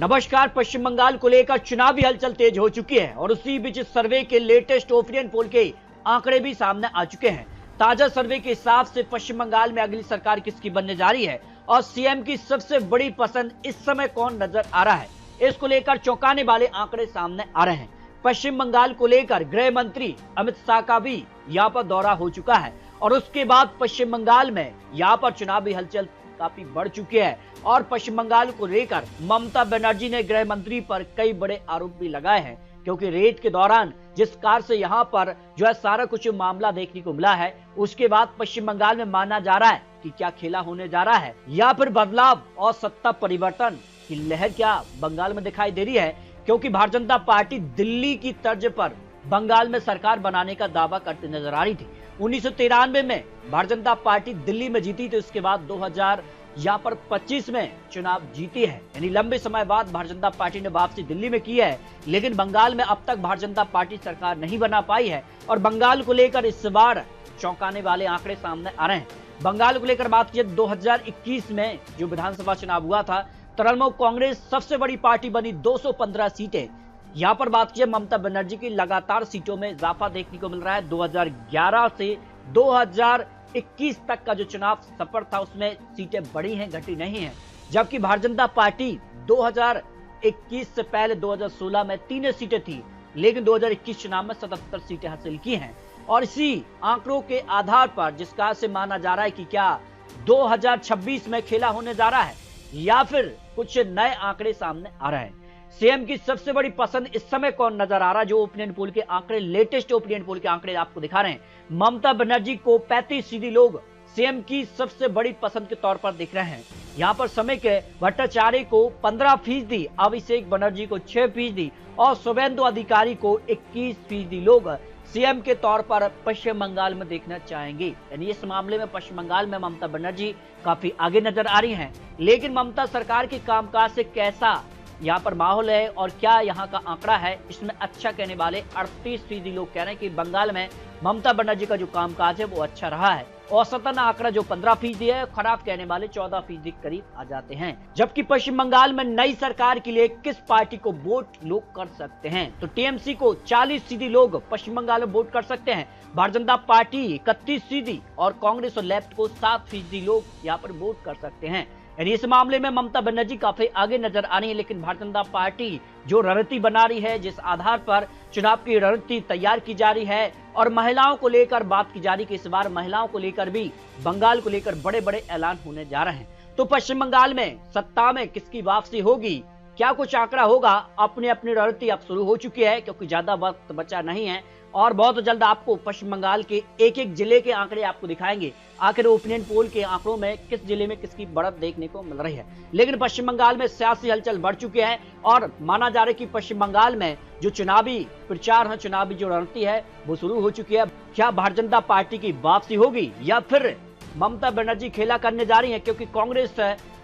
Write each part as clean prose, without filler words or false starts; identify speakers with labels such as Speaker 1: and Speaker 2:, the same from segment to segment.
Speaker 1: नमस्कार। पश्चिम बंगाल को लेकर चुनावी हलचल तेज हो चुकी है और उसी बीच सर्वे के लेटेस्ट ओपिनियन पोल के आंकड़े भी सामने आ चुके हैं। ताजा सर्वे के हिसाब से पश्चिम बंगाल में अगली सरकार किसकी बनने जा रही है और सीएम की सबसे बड़ी पसंद इस समय कौन नजर आ रहा है, इसको लेकर चौंकाने वाले आंकड़े सामने आ रहे हैं। पश्चिम बंगाल को लेकर गृह मंत्री अमित शाह का भी यहाँ पर दौरा हो चुका है और उसके बाद पश्चिम बंगाल में यहाँ पर चुनावी हलचल काफी बढ़ चुकी है और पश्चिम बंगाल को लेकर ममता बनर्जी ने गृह मंत्री पर कई बड़े आरोप भी लगाए हैं, क्योंकि रेड के दौरान जिस कार से यहाँ पर जो है सारा कुछ मामला देखने को मिला है, उसके बाद पश्चिम बंगाल में माना जा रहा है कि क्या खेला होने जा रहा है या फिर बदलाव और सत्ता परिवर्तन की लहर क्या बंगाल में दिखाई दे रही है। क्योंकि भारतीय जनता पार्टी दिल्ली की तर्ज पर बंगाल में सरकार बनाने का दावा करती नजर आ रही थी। 1993 में भारतीय जनता पार्टी दिल्ली में जीती, तो इसके बाद 2025 में चुनाव जीती है, यानी लंबे समय बाद भारतीय जनता पार्टी ने वापसी दिल्ली में की है। लेकिन बंगाल में अब तक भारतीय जनता पार्टी सरकार नहीं बना पाई है और बंगाल को लेकर इस बार चौंकाने वाले आंकड़े सामने आ रहे हैं। बंगाल को लेकर बात की 2021 में जो विधानसभा चुनाव हुआ था, तृणमूल कांग्रेस सबसे बड़ी पार्टी बनी, 215 सीटें। यहाँ पर बात की ममता बनर्जी की लगातार सीटों में इजाफा देखने को मिल रहा है। 2011 से 2021 तक का जो चुनाव सफर था उसमें सीटें बढ़ी हैं, घटी नहीं हैं। जबकि भारतीय जनता पार्टी 2021 से पहले 2016 में 3 सीटें थी, लेकिन 2021 चुनाव में 77 सीटें हासिल की हैं। और इसी आंकड़ों के आधार पर जिसका से माना जा रहा है कि क्या 2026 में खेला होने जा रहा है या फिर कुछ नए आंकड़े सामने आ रहे हैं। सीएम की सबसे बड़ी पसंद इस समय कौन नजर आ रहा है, जो ओपिनियन पोल के आंकड़े, लेटेस्ट ओपिनियन पोल के आंकड़े आपको दिखा रहे हैं। ममता बनर्जी को 35% लोग सीएम की सबसे बड़ी पसंद के तौर पर दिख रहे हैं। यहाँ पर समय के भट्टाचार्य को 15%, अभिषेक बनर्जी को 6% और शुभेंदु अधिकारी को 21% लोग सीएम के तौर पर पश्चिम बंगाल में देखना चाहेंगे। यानी इस मामले में पश्चिम बंगाल में ममता बनर्जी काफी आगे नजर आ रही हैं। लेकिन ममता सरकार के कामकाज से कैसा यहाँ पर माहौल है और क्या यहाँ का आंकड़ा है, इसमें अच्छा कहने वाले 38% लोग कह रहे हैं कि बंगाल में ममता बनर्जी का जो कामकाज है वो अच्छा रहा है। औसतन आंकड़ा जो 15% है, खराब कहने वाले 14% करीब आ जाते हैं। जबकि पश्चिम बंगाल में नई सरकार के लिए किस पार्टी को वोट लोग कर सकते हैं, तो टीएमसी को 40% लोग पश्चिम बंगाल में वोट कर सकते हैं, भारतीय जनता पार्टी 31% और कांग्रेस और लेफ्ट को 7% लोग यहाँ पर वोट कर सकते हैं। यानी इस मामले में ममता बनर्जी काफी आगे नजर आ रही है। लेकिन भारतीय जनता पार्टी जो रणनीति बना रही है, जिस आधार पर चुनाव की रणनीति तैयार की जा रही है और महिलाओं को लेकर बात की जा रही है कि इस बार महिलाओं को लेकर भी बंगाल को लेकर बड़े बड़े ऐलान होने जा रहे हैं। तो पश्चिम बंगाल में सत्ता में किसकी वापसी होगी, क्या कुछ आंकड़ा होगा, अपनी अपनी रणनीति अब शुरू हो चुकी है, क्योंकि ज्यादा वक्त बचा नहीं है और बहुत जल्द आपको पश्चिम बंगाल के एक एक जिले के आंकड़े आपको दिखाएंगे। आखिर ओपिनियन पोल के आंकड़ों में किस जिले में किसकी बढ़त देखने को मिल रही है। लेकिन पश्चिम बंगाल में सियासी हलचल बढ़ चुके हैं और माना जा रहा है कि पश्चिम बंगाल में जो चुनावी प्रचार है, चुनावी जो रणनीति है वो शुरू हो चुकी है। क्या भारतीय जनता पार्टी की वापसी होगी या फिर ममता बनर्जी खेला करने जा रही है, क्योंकि कांग्रेस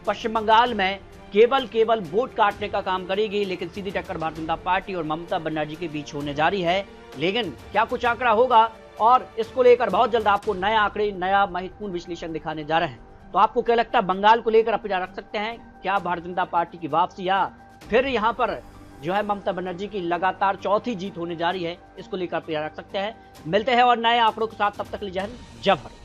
Speaker 1: पश्चिम बंगाल में केवल वोट काटने का काम करेगी, लेकिन सीधी टक्कर भारतीय जनता पार्टी और ममता बनर्जी के बीच होने जा रही है। लेकिन क्या कुछ आंकड़ा होगा और इसको लेकर बहुत जल्द आपको नए आंकड़े, नया महत्वपूर्ण विश्लेषण दिखाने जा रहे हैं। तो आपको क्या लगता है, बंगाल को लेकर अपेक्षा रख सकते हैं क्या भारतीय जनता पार्टी की वापसी या फिर यहाँ पर जो है ममता बनर्जी की लगातार चौथी जीत होने जा रही है, इसको लेकर अपेक्षा रख सकते हैं। मिलते हैं और नए आंकड़ों के साथ, तब तक लीजिए जय भारत।